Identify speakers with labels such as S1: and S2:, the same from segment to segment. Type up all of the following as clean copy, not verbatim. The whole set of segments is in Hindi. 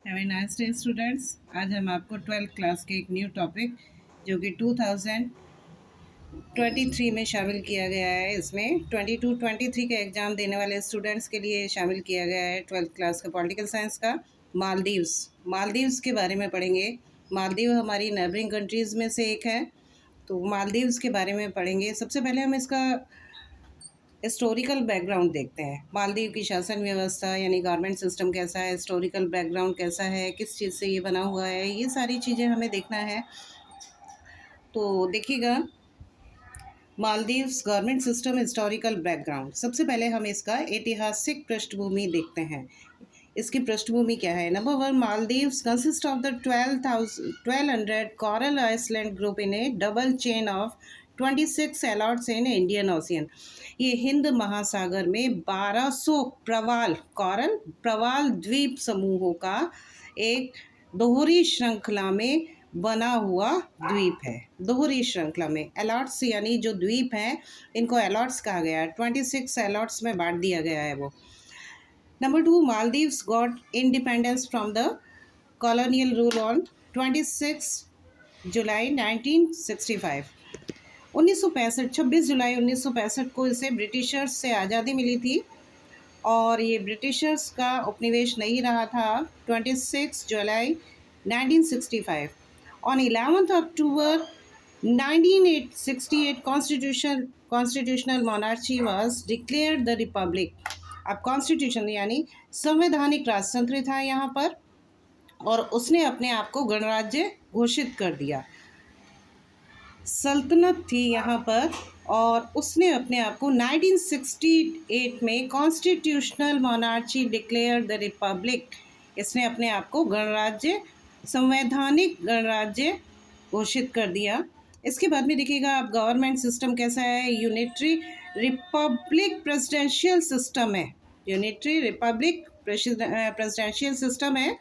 S1: Have a nice day students. आज हम आपको 12th क्लास के एक न्यू टॉपिक जो कि 2023 में शामिल किया गया है, इसमें 22-23 का एग्ज़ाम देने वाले स्टूडेंट्स के लिए शामिल किया गया है 12th क्लास का पॉलिटिकल साइंस का मालदीव्स। मालदीव्स के बारे में पढ़ेंगे। मालदीव हमारी नेबरिंग कंट्रीज़ में से एक है, तो मालदीव्स के बारे में पढ़ेंगे। सबसे पहले हम इसका हिस्टोरिकल बैकग्राउंड देखते हैं। मालदीव की शासन व्यवस्था यानी गवर्नमेंट सिस्टम कैसा है, हिस्टोरिकल बैकग्राउंड कैसा है, किस चीज़ से ये बना हुआ है, ये सारी चीज़ें हमें देखना है। तो देखिएगा, Maldives government system historical background. सबसे पहले हम इसका ऐतिहासिक पृष्ठभूमि देखते हैं। इसकी पृष्ठभूमि क्या है? Number 1, Maldives consist of the 1200 coral island group in a double chain of 26 islets in Indian Ocean। ये हिंद महासागर में 1200 प्रवाल द्वीप समूहों का एक दोहरी श्रृंखला में बना हुआ द्वीप है। दोहरी श्रृंखला में एलॉट्स यानी जो द्वीप हैं, इनको एलॉट्स कहा गया है। 26 एलॉट्स में बांट दिया गया है वो। Number 2, Maldives got independence from the colonial rule on 26 जुलाई 1965। 26 जुलाई 1965 को इसे ब्रिटिशर्स से आज़ादी मिली थी और ये ब्रिटिशर्स का उपनिवेश नहीं रहा था। 26 जुलाई 1965 on 11 October 1968 constitutional monarchy was declared the Republic. अब कॉन्स्टिट्यूशन यानी संवैधानिक राजतंत्र था यहाँ पर, और उसने अपने आप को गणराज्य घोषित कर दिया। सल्तनत थी यहाँ पर, और उसने अपने आप को 1968 में constitutional monarchy declare the Republic, इसने अपने आप को गणराज्य, संवैधानिक गणराज्य घोषित कर दिया। इसके बाद में देखिएगा आप गवर्नमेंट सिस्टम कैसा है। यूनिटरी रिपब्लिक प्रेसिडेंशियल सिस्टम है। यूनिटरी रिपब्लिक प्रेसिडेंशियल सिस्टम है।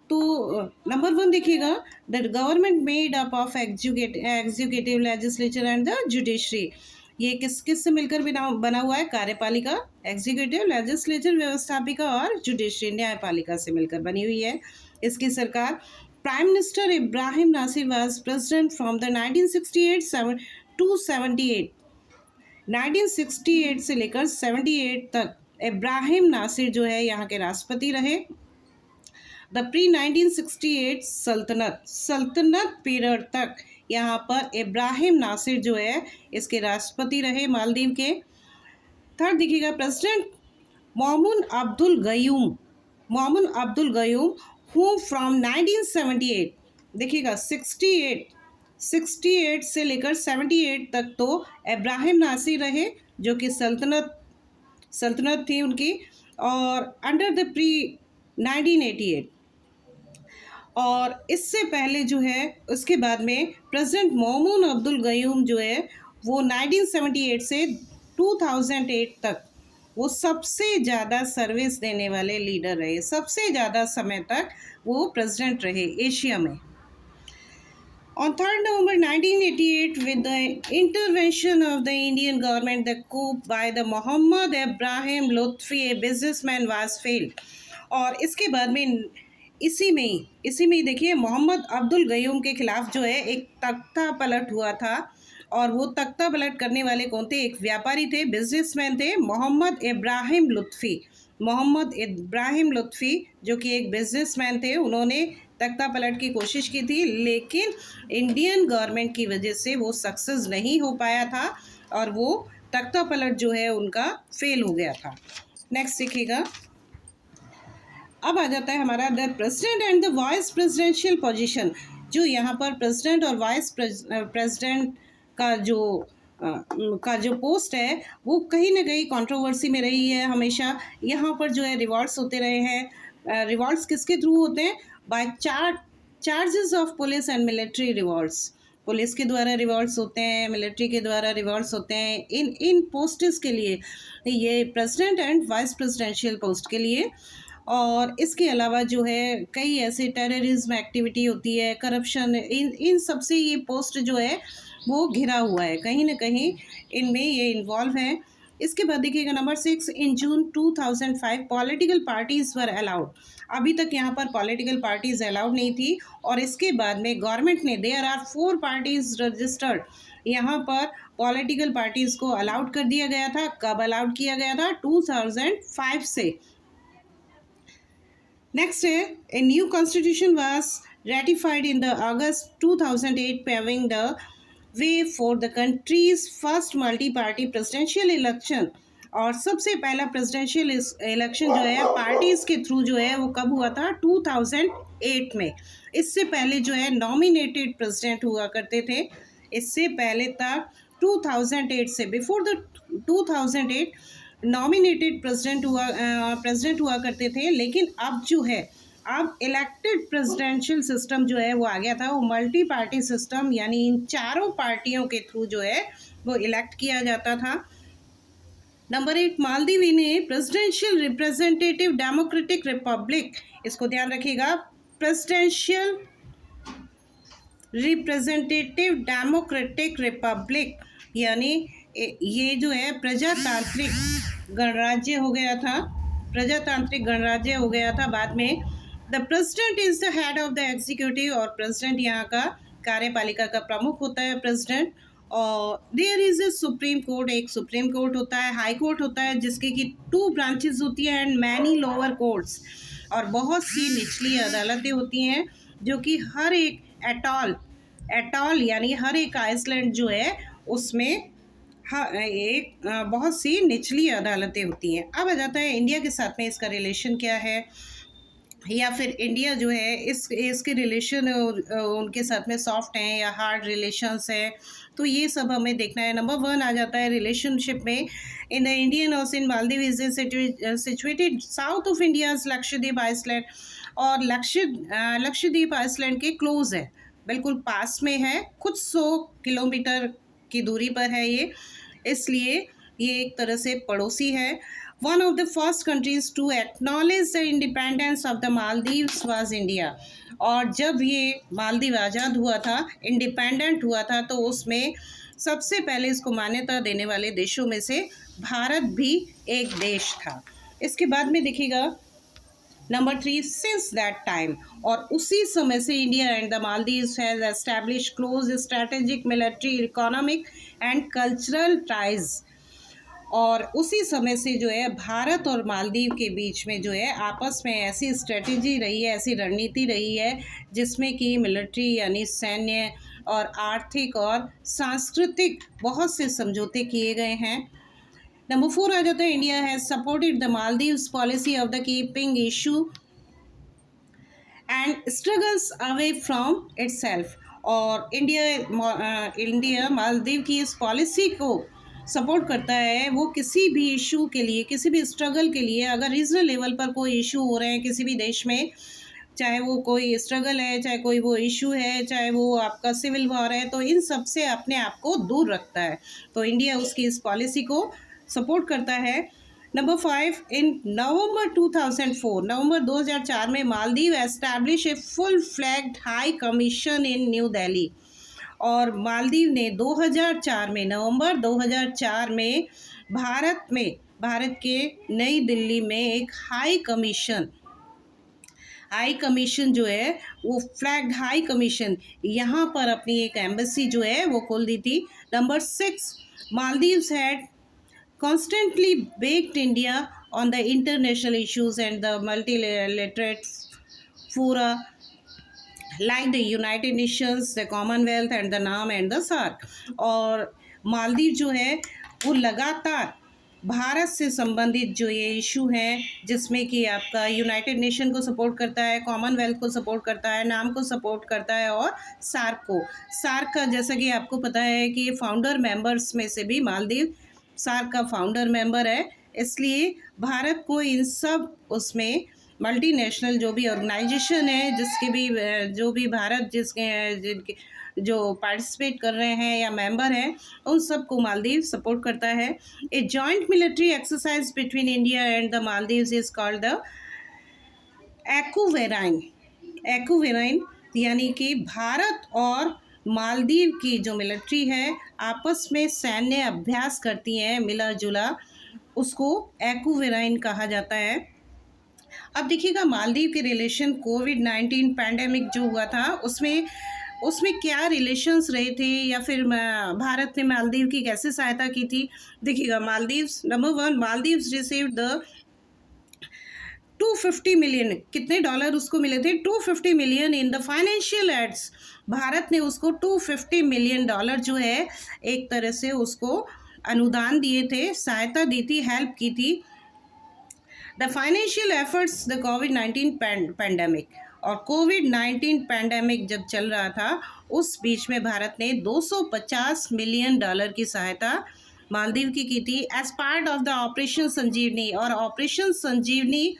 S1: तो नंबर 1 देखिएगा, the government made up of executive, legislature and the judiciary. ये किस किस से मिलकर बना हुआ है? कार्यपालिका, एग्जीक्यूटिव, लेजिस्लेचर व्यवस्थापिका और जुडिशरी न्यायपालिका से मिलकर बनी हुई है इसकी सरकार। Prime minister Ibrahim Nasir was president from the 1968 to 78। 1968 से लेकर 78 तक इब्राहिम नासिर जो है यहाँ के राष्ट्रपति रहे। द प्री 1968 सल्तनत पीरियड तक यहाँ पर इब्राहिम नासिर जो है इसके राष्ट्रपति रहे मालदीव के। थर्ड देखिएगा, president Mohamed Abdul Gayoom who from 1978, देखिएगा 68 से लेकर 78 तक तो इब्राहिम नासिर रहे जो कि सल्तनत थी उनकी, और अंडर द प्री 1988। और इससे पहले जो है उसके बाद में प्रेसिडेंट मोहम्मद अब्दुल गयूम जो है वो 1978 से 2008 तक वो सबसे ज़्यादा सर्विस देने वाले लीडर रहे। सबसे ज़्यादा समय तक वो प्रेसिडेंट रहे एशिया में। On 3rd November 1988, with the intervention of the Indian government, the coup by the Mohammad Ibrahim Lutfi, a businessman, was failed। और इसके बाद में इसी में ही देखिए, मोहम्मद अब्दुल गयूम के खिलाफ जो है एक तख्ता पलट हुआ था, और वो तख्ता पलट करने वाले कौन थे? एक व्यापारी थे, बिजनेसमैन थे, मोहम्मद इब्राहिम लुत्फ़ी जो कि एक बिजनेसमैन थे। उन्होंने तख्ता पलट की कोशिश की थी, लेकिन इंडियन गवर्नमेंट की वजह से वो सक्सेस नहीं हो पाया था और वो तख्ता पलट जो है उनका फेल हो गया था। नेक्स्ट देखिएगा, अब आ जाता है हमारा the president and the vice presidential position. जो यहाँ पर प्रेसिडेंट और वाइस प्रेसिडेंट का जो पोस्ट है वो कहीं ना कहीं कंट्रोवर्सी में रही है हमेशा। यहाँ पर जो है रिवॉल्ट्स होते रहे हैं। रिवॉल्ट्स किसके थ्रू होते हैं? By charges of police and military revolts. Police के द्वारा रिवॉल्ट्स होते हैं, मिलिट्री के द्वारा रिवॉल्ट्स होते हैं इन पोस्ट्स के लिए, ये president and vice presidential post के लिए। और इसके अलावा जो है कई ऐसे टेररिज्म एक्टिविटी होती है, करप्शन, इन सब से ये पोस्ट जो है वो घिरा हुआ है, कहीं ना कहीं इनमें ये इन्वॉल्व है। इसके बाद देखिएगा number 6, in June 2005 political parties were allowed. अभी तक यहाँ पर पॉलिटिकल पार्टीज अलाउड नहीं थी, और इसके बाद में गवर्नमेंट ने देयर आर 4 पार्टीज रजिस्टर्ड, यहाँ पर पॉलिटिकल पार्टीज को अलाउड कर दिया गया था। कब अलाउड किया गया था? 2005 से। नेक्स्ट है, a new constitution was ratified in the August 2008, paving the way for the country's first multi-party presidential election। और सबसे पहला प्रेसिडेंशियल इलेक्शन जो है पार्टीज के थ्रू जो है वो कब हुआ था? 2008 में। इससे पहले जो है नॉमिनेटेड प्रेसिडेंट हुआ करते थे। इससे पहले तक 2008 से, बिफोर द 2008 नॉमिनेटेड प्रेसिडेंट हुआ करते थे। लेकिन अब जो है, अब इलेक्टेड प्रेसिडेंशियल सिस्टम जो है वो आ गया था, वो मल्टी पार्टी सिस्टम, यानी इन चारों पार्टियों के थ्रू जो है वो इलेक्ट किया जाता था। नंबर 8, मालदीव इन ए प्रेसिडेंशियल रिप्रेजेंटेटिव डेमोक्रेटिक रिपब्लिक। इसको ध्यान रखिएगा, प्रेसिडेंशियल रिप्रेजेंटेटिव डेमोक्रेटिक रिपब्लिक, यानी ये जो है प्रजातांत्रिक गणराज्य हो गया था, प्रजातांत्रिक गणराज्य हो गया था बाद में। The president is the head of the executive, और प्रेसिडेंट यहाँ का कार्यपालिका का प्रमुख होता है, प्रेसिडेंट। और there is a supreme court, एक सुप्रीम कोर्ट होता है, हाई कोर्ट होता है जिसके की 2 ब्रांचेस होती हैं, एंड मैनी लोअर कोर्ट्स, और बहुत सी निचली अदालतें होती हैं जो कि हर एक एटॉल यानी हर एक आइसलैंड जो है उसमें बहुत सी निचली अदालतें होती हैं। अब आ जाता है इंडिया के साथ में इसका रिलेशन क्या है, या फिर इंडिया जो है इसके रिलेशन उनके साथ में सॉफ्ट हैं या हार्ड रिलेशंस हैं, तो ये सब हमें देखना है। नंबर 1 आ जाता है रिलेशनशिप में, in the Indian ocean Maldives is situated south of India's Lakshadweep island, और लक्षद्वीप आइसलैंड के क्लोज है, बिल्कुल पास में है, कुछ 100 किलोमीटर की दूरी पर है ये, इसलिए ये एक तरह से पड़ोसी है। One of the first countries to acknowledge the independence of the Maldives was India। और जब ये मालदीव आज़ाद हुआ था, इंडिपेंडेंट हुआ था, तो उसमें सबसे पहले इसको मान्यता देने वाले देशों में से भारत भी एक देश था। इसके बाद में देखिएगा नंबर 3, सिंस दैट टाइम, और उसी समय से India and the Maldives has establish close strategic military economic and cultural ties. और उसी समय से जो है भारत और मालदीव के बीच में जो है आपस में ऐसी स्ट्रेटजी रही है, ऐसी रणनीति रही है जिसमें कि मिलिट्री यानी सैन्य और आर्थिक और सांस्कृतिक बहुत से समझौते किए गए हैं। नंबर 4 आ जाता है, India has supported the Maldives policy of the keeping issue and struggles away from itself. और इंडिया मालदीव की इस पॉलिसी को सपोर्ट करता है, वो किसी भी इशू के लिए, किसी भी स्ट्रगल के लिए, अगर रीजनल लेवल पर कोई इशू हो रहे हैं किसी भी देश में, चाहे वो कोई स्ट्रगल है, चाहे कोई वो इशू है, चाहे वो आपका सिविल वॉर है, तो इन सब से अपने आप को दूर रखता है, तो इंडिया उसकी इस पॉलिसी को सपोर्ट करता है। नंबर 5, इन नवंबर 2004 में Maldives establish a full flagged high commission in new Delhi. और मालदीव ने 2004 में, नवंबर 2004 में भारत के नई दिल्ली में एक हाई कमीशन जो है वो फ्लैग्ड हाई कमीशन, यहाँ पर अपनी एक एम्बेसी जो है वो खोल दी थी। Number 6, Maldives had constantly baked India on the international issues and the multilateral fora like the United Nations, the Commonwealth and the NAM and the SAARC। और मालदीव जो है वो लगातार भारत से संबंधित जो ये इशू हैं, जिसमें कि आपका यूनाइटेड नेशन को सपोर्ट करता है, कॉमनवेल्थ को सपोर्ट करता है, नाम को सपोर्ट करता है, और सार्क का जैसा कि आपको पता है कि ये फाउंडर मेंबर्स में से भी मालदीव सार्क का फाउंडर मेंबर है, इसलिए भारत को इन सब उसमें मल्टीनेशनल जो भी ऑर्गेनाइजेशन है, जिसके भी जो भी भारत जिनके जो पार्टिसिपेट कर रहे हैं या मेंबर हैं, उन सब को मालदीव सपोर्ट करता है। A joint military exercise between India and the Maldives is called the Ekuverin, यानी कि भारत और मालदीव की जो मिलिट्री है आपस में सैन्य अभ्यास करती हैं मिला जुला, उसको एक्वेराइन कहा जाता है। अब देखिएगा मालदीव के रिलेशन कोविड-19 पैंडेमिक जो हुआ था उसमें उसमें क्या रिलेशंस रहे थे या फिर भारत ने मालदीव की कैसे सहायता की थी। देखिएगा Maldives number 1 Maldives received the 250 million, कितने डॉलर उसको मिले थे 250 million in the financial aids. Bharat ने उसको 250 मिलियन डॉलर जो है एक तरह से उसको अनुदान दिए थे, सहायता दी थी, हेल्प की थी। The financial efforts the covid pandemic, और कोविड-19 पैंडेमिक जब चल रहा था उस बीच में भारत ने 250 मिलियन डॉलर की सहायता मालदीव की थी as part of the operation Sanjeevani. और ऑपरेशन संजीवनी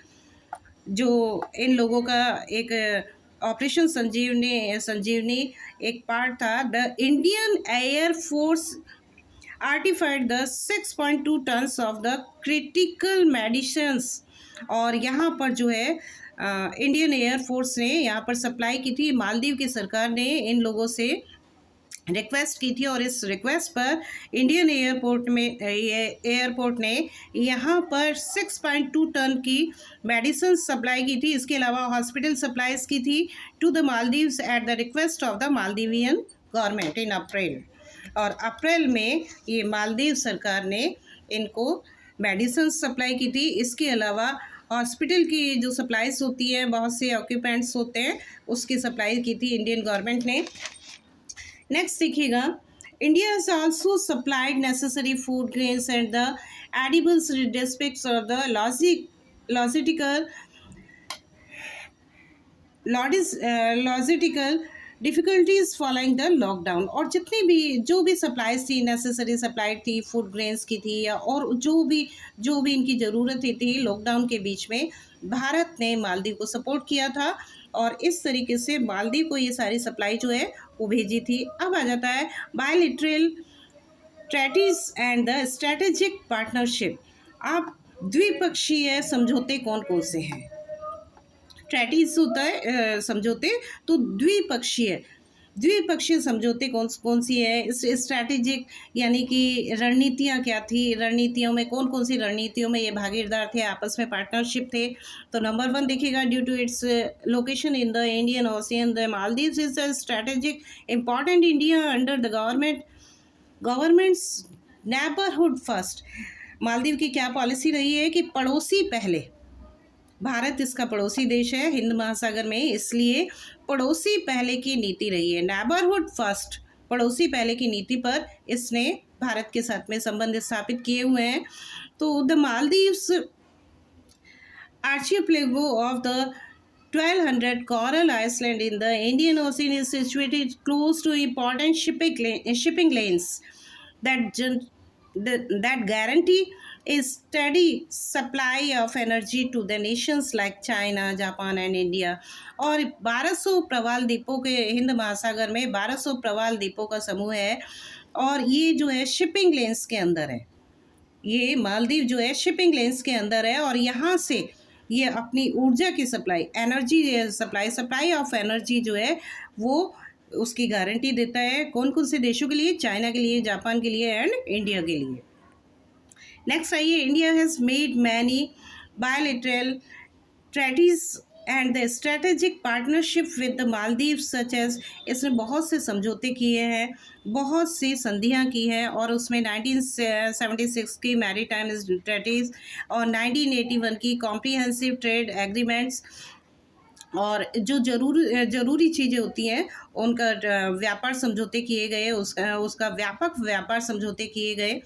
S1: जो इन लोगों का एक ऑपरेशन संजीवनी संजीवनी एक पार्ट था। The Indian air force airlifted the 6.2 tonnes of the critical medicines. और यहाँ पर जो है इंडियन एयर फोर्स ने यहाँ पर सप्लाई की थी। मालदीव की सरकार ने इन लोगों से रिक्वेस्ट की थी और इस रिक्वेस्ट पर इंडियन एयरपोर्ट ने यहाँ पर 6.2 टन की मेडिसिन सप्लाई की थी। इसके अलावा हॉस्पिटल सप्लाईज की थी to the Maldives at the request of the Maldivian government in April. और अप्रैल में ये मालदीव सरकार ने इनको मेडिसिन सप्लाई की थी। इसके अलावा हॉस्पिटल की जो सप्लाईज होती है, बहुत से ऑक्यूपेंट्स होते हैं, उसकी सप्लाई की थी इंडियन गवर्नमेंट ने। नेक्स्ट देखिएगा, India has also supplied necessary food grains and the edibles districts of the logistical difficulties following the lockdown. और जितनी भी जो भी सप्लाईज थी, नेसेसरी सप्लाई थी, फूड ग्रेन्स की थी या और जो भी इनकी ज़रूरत थी लॉकडाउन के बीच में, भारत ने मालदीव को सपोर्ट किया था और इस तरीके से मालदीव को ये सारी सप्लाई जो है वो भेजी थी। अब आ जाता है bilateral treaties and the strategic partnership. अब द्विपक्षीय समझौते कौन कौन से हैं? ट्रेटीज होता है समझौते, तो द्विपक्षीय समझौते कौन सी है? स्ट्रैटेजिक यानी कि रणनीतियाँ क्या थी, रणनीतियों में कौन कौन सी रणनीतियों में ये भागीदार थे, आपस में पार्टनरशिप थे। तो नंबर 1 देखिएगा, due to its location in the Indian ocean the Maldives is a strategic important India under the government's neighbourhood first. Maldives की क्या पॉलिसी रही है कि पड़ोसी पहले। भारत इसका पड़ोसी देश है हिंद महासागर में, इसलिए पड़ोसी पहले की नीति रही है। नेबरहुड फर्स्ट, पड़ोसी पहले की नीति पर इसने भारत के साथ में संबंध स्थापित किए हुए हैं। तो the Maldives archipelago of the 1200 coral island in the Indian Ocean is situated close to important shipping lanes that guarantee a steady supply of energy to the nations like China, Japan and India। और 1200 प्रवाल द्वीपों के, हिंद महासागर में 1200 प्रवाल द्वीपों का समूह है और ये जो है शिपिंग लेन्स के अंदर है। ये मालदीव जो है शिपिंग लेन्स के अंदर है और यहाँ से ये अपनी ऊर्जा की supply, energy supply of energy जो है वो उसकी गारंटी देता है। कौन कौन से देशों के लिए? चाइना के लिए, जापान के लिए एंड इंडिया के लिए। नेक्स्ट आइए, India has made many bilateral treaties and the strategic partnership with the Maldives such as, इसने बहुत से समझौते किए हैं, बहुत सी संधियां की हैं और उसमें 1976 की मैरीटाइम ट्रेटीज और 1981 की कॉम्प्रिहेंसिव ट्रेड एग्रीमेंट्स और जो ज़रूरी चीज़ें होती हैं उनका व्यापार समझौते किए गए, उसका व्यापक व्यापार समझौते किए गए।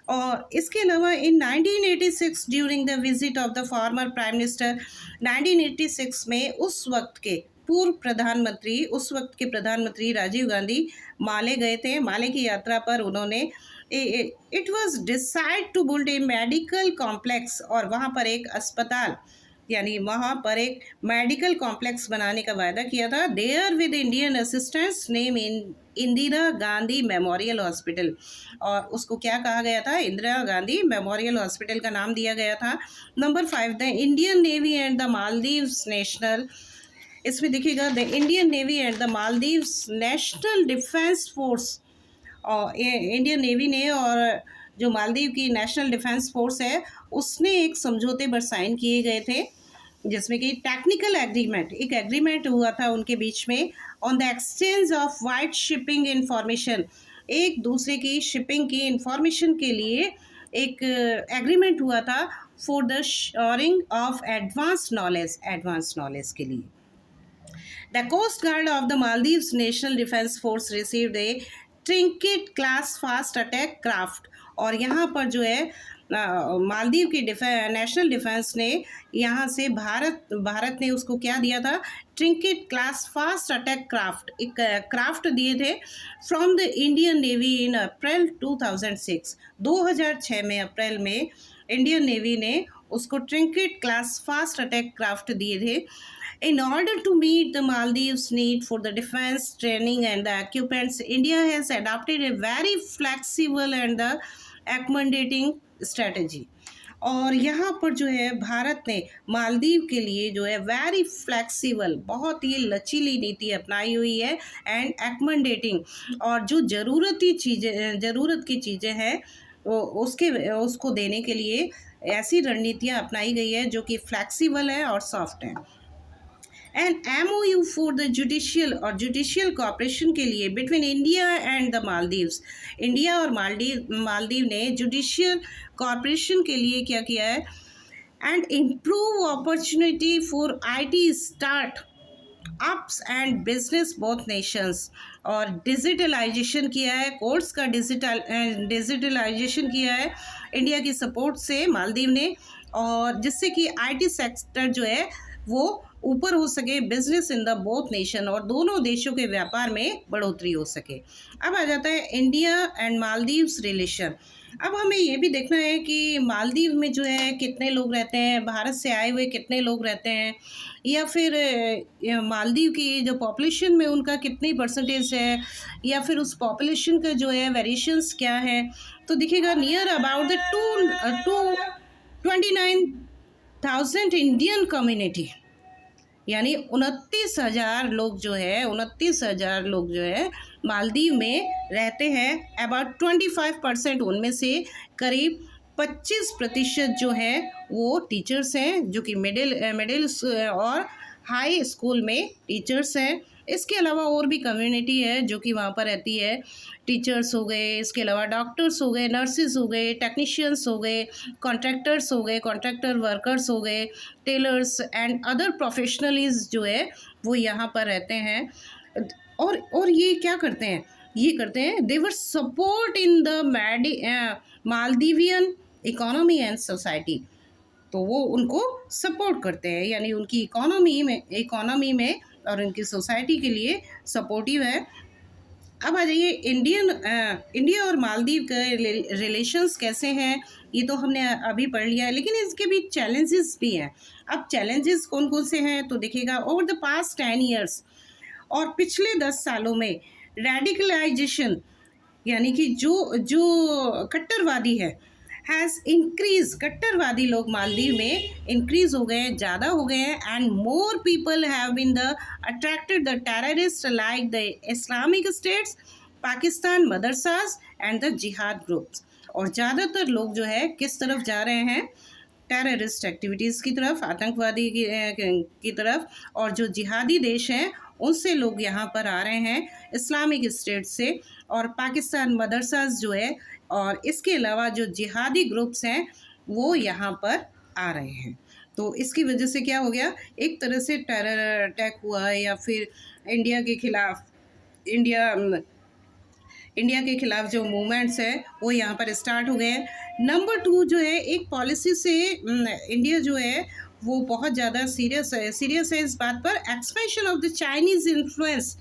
S1: और इसके अलावा इन 1986 during the visit of the former prime minister, 1986 में उस वक्त के प्रधानमंत्री राजीव गांधी माले गए थे। माले की यात्रा पर उन्होंने it was decide to build a medical complex, और वहाँ पर एक अस्पताल यानी वहाँ पर एक मेडिकल कॉम्प्लेक्स बनाने का वायदा किया था। There with Indian assistance name in Indira Gandhi memorial hospital, और उसको क्या कहा गया था? इंदिरा गांधी मेमोरियल हॉस्पिटल का नाम दिया गया था। Number 5, the Indian navy and the Maldives national, इसमें देखिएगा the Indian navy and the Maldives national defence force, और इंडियन नेवी ने और जो मालदीव की नेशनल डिफेंस फोर्स है उसने एक समझौते पर साइन किए गए थे जिसमें कि टेक्निकल एग्रीमेंट, एक एग्रीमेंट हुआ था उनके बीच में on the exchange of wide shipping information, एक दूसरे की शिपिंग की इंफॉर्मेशन के लिए एक एग्रीमेंट हुआ था for the sharing of advance knowledge के लिए। The Coast Guard of the Maldives National Defense Force received a Trinket class fast attack craft। और यहाँ पर जो है मालदीव की नेशनल डिफेंस ने यहाँ से भारत ने उसको क्या दिया था, trinket class fast attack craft, एक क्राफ्ट दिए थे फ्रॉम द इंडियन नेवी इन अप्रैल 2006 में अप्रैल में इंडियन नेवी ने उसको trinket class fast attack craft दिए थे। In order to meet the Maldives' need for the defense training and the equipments, India has adopted a very flexible and the accommodating strategy। और यहाँ पर जो है भारत ने मालदीव के लिए जो है वेरी फ्लेक्सिबल, बहुत ही लचीली नीति अपनाई हुई है एंड एकमंडेटिंग, और जो ज़रूरत की चीज़ें हैं उसको देने के लिए ऐसी रणनीतियाँ अपनाई गई है जो कि फ्लेक्सिबल है और सॉफ्ट है। And MOU for the judicial cooperation के लिए between India and the Maldives, India और मालदीव ने जुडिशियल कॉपरेशन के लिए क्या किया है, and improve opportunity for IT start ups and business both Nations, और डिजिटलाइजेशन किया है, कोर्ट्स का डिजिटलाइजेशन किया है इंडिया की सपोर्ट से मालदीव ने, और जिससे कि IT सेक्टर जो है वो ऊपर हो सके, business in the both nation, और दोनों देशों के व्यापार में बढ़ोतरी हो सके। अब आ जाता है इंडिया एंड मालदीव्स रिलेशन। अब हमें ये भी देखना है कि मालदीव में जो है कितने लोग रहते हैं, भारत से आए हुए कितने लोग रहते हैं, या फिर मालदीव की जो पॉपुलेशन में उनका कितनी परसेंटेज है, या फिर उस पॉपुलेशन का जो है वेरिएशंस क्या है। तो दिखेगा near about the 29,000 Indian community, यानी 29,000 लोग जो है मालदीव में रहते हैं। अबाउट 25% उनमें से करीब 25% जो है वो टीचर्स हैं, जो कि मिडिल और हाई स्कूल में टीचर्स हैं। इसके अलावा और भी कम्युनिटी है जो कि वहाँ पर रहती है, टीचर्स हो गए, इसके अलावा डॉक्टर्स हो गए, नर्सिस हो गए, टेक्नीशियंस हो गए, कॉन्ट्रैक्टर्स हो गए, कॉन्ट्रैक्टर वर्कर्स हो गए, टेलर्स एंड अदर प्रोफेशनलिस्ट जो है वो यहाँ पर रहते हैं। और ये क्या करते हैं, they were support in the Maldivian economy and society, तो वो उनको सपोर्ट करते हैं, यानी उनकी इकोनॉमी में और उनकी सोसाइटी के लिए सपोर्टिव है। अब आ जाइए इंडिया और मालदीव के रिलेशंस कैसे हैं, ये तो हमने अभी पढ़ लिया है, लेकिन इसके भी चैलेंजेस भी हैं। अब चैलेंजेस कौन कौन से हैं, तो देखिएगा ओवर द पास्ट 10 ईयर्स, और पिछले 10 सालों में रेडिकलाइजेशन, यानी कि जो कट्टरवादी है हैज़ इंक्रीज, कट्टरवादी लोग मालदीव में इंक्रीज हो गए, ज़्यादा हो गए हैं, and more people have been the attracted the terrorist like the Islamic states, Pakistan madrasas and the jihad groups. और ज़्यादातर लोग जो है किस तरफ जा रहे हैं, टेररिस्ट एक्टिविटीज़ की तरफ, आतंकवादी की तरफ, और जो जिहादी देश हैं उनसे लोग यहाँ पर आ रहे हैं, इस्लामिक स्टेट से और पाकिस्तान मदरसास जो है, और इसके अलावा जो जिहादी ग्रुप्स हैं वो यहाँ पर आ रहे हैं। तो इसकी वजह से क्या हो गया, एक तरह से टेरर अटैक हुआ है, या फिर इंडिया के खिलाफ जो मूवमेंट्स है वो यहाँ पर स्टार्ट हो गए हैं। नंबर 2 जो है, एक पॉलिसी से इंडिया जो है वो बहुत ज़्यादा सीरियस है इस बात पर, expansion of the Chinese influence,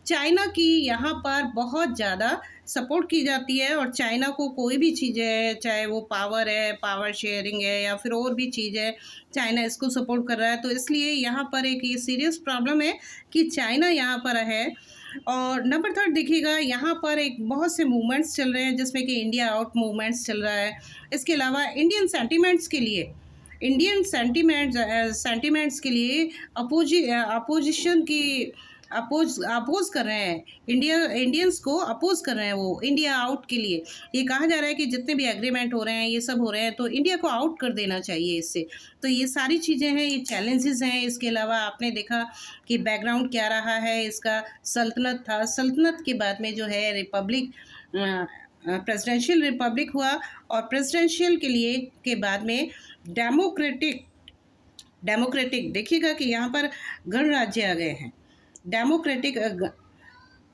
S1: China की यहाँ पर बहुत ज़्यादा सपोर्ट की जाती है, और चाइना को कोई भी चीज़ है, चाहे वो पावर शेयरिंग है या फिर और भी चीज़ है, चाइना इसको सपोर्ट कर रहा है। तो इसलिए यहाँ पर एक ये सीरियस प्रॉब्लम है कि चाइना यहाँ पर है। और नंबर 3 देखिएगा, यहाँ पर एक बहुत से मूवमेंट्स चल रहे हैं जिसमें कि इंडिया आउट मूवमेंट्स चल रहा है। इसके अलावा इंडियन सेंटिमेंट्स के लिए इंडियन सेंटिमेंट्स के लिए अपोजिशन की अपोज कर रहे हैं, इंडियंस को अपोज कर रहे हैं, वो इंडिया आउट के लिए। ये कहा जा रहा है कि जितने भी एग्रीमेंट हो रहे हैं, ये सब हो रहे हैं, तो इंडिया को आउट कर देना चाहिए इससे। तो ये सारी चीज़ें हैं, ये चैलेंजेस हैं। इसके अलावा आपने देखा कि बैकग्राउंड क्या रहा है इसका, सल्तनत था, सल्तनत के बाद में जो है रिपब्लिक, प्रेसिडेंशियल रिपब्लिक हुआ, और प्रेसिडेंशियल के लिए के बाद में डेमोक्रेटिक देखिएगा कि यहाँ पर गणराज्य आ गए हैं, डेमोक्रेटिक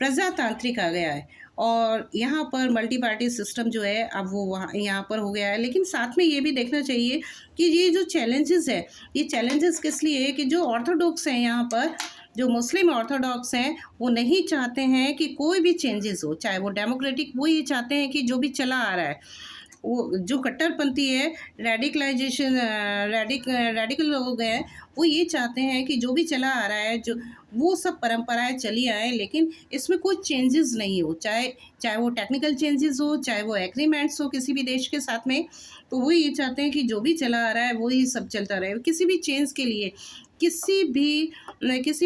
S1: प्रजातांत्रिक आ गया है, और यहाँ पर मल्टी पार्टी सिस्टम जो है अब वो वहाँ यहाँ पर हो गया है। लेकिन साथ में ये भी देखना चाहिए कि ये जो चैलेंजेस है, ये चैलेंजेस किस लिए है कि जो ऑर्थोडॉक्स हैं यहाँ पर, जो मुस्लिम ऑर्थोडॉक्स हैं, वो नहीं चाहते हैं कि कोई भी चेंजेस हो, चाहे वो डेमोक्रेटिक, वो ये चाहते हैं कि जो भी चला आ रहा है, वो जो कट्टरपंथी है, रेडिकल लोग हैं, वो ये चाहते हैं कि जो भी चला आ रहा है, जो वो सब परंपराएं चली आए, लेकिन इसमें कोई चेंजेस नहीं हो, चाहे वो टेक्निकल चेंजेस हो, चाहे वो एग्रीमेंट्स हो किसी भी देश के साथ में, तो वो ये चाहते हैं कि जो भी चला आ रहा है वही सब चलता रहे। किसी भी चेंज के लिए, किसी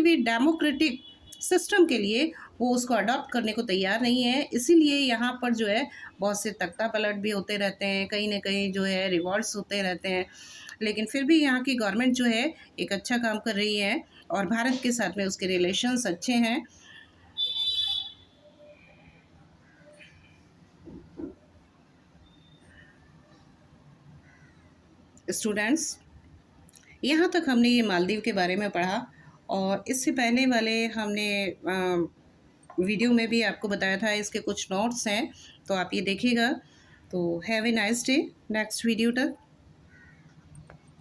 S1: भी डेमोक्रेटिक सिस्टम के लिए वो उसको अडॉप्ट करने को तैयार नहीं है। इसीलिए यहाँ पर जो है बहुत से तख्ता पलट भी होते रहते हैं, कहीं ना कहीं जो है रिवॉल्ट्स होते रहते हैं, लेकिन फिर भी यहाँ की गवर्नमेंट जो है एक अच्छा काम कर रही है, और भारत के साथ में उसके रिलेशंस अच्छे हैं। स्टूडेंट्स, यहाँ तक हमने ये मालदीव के बारे में पढ़ा, और इससे पहले वाले हमने वीडियो में भी आपको बताया था, इसके कुछ नोट्स हैं, तो आप ये देखिएगा। तो have a nice day, next video तक।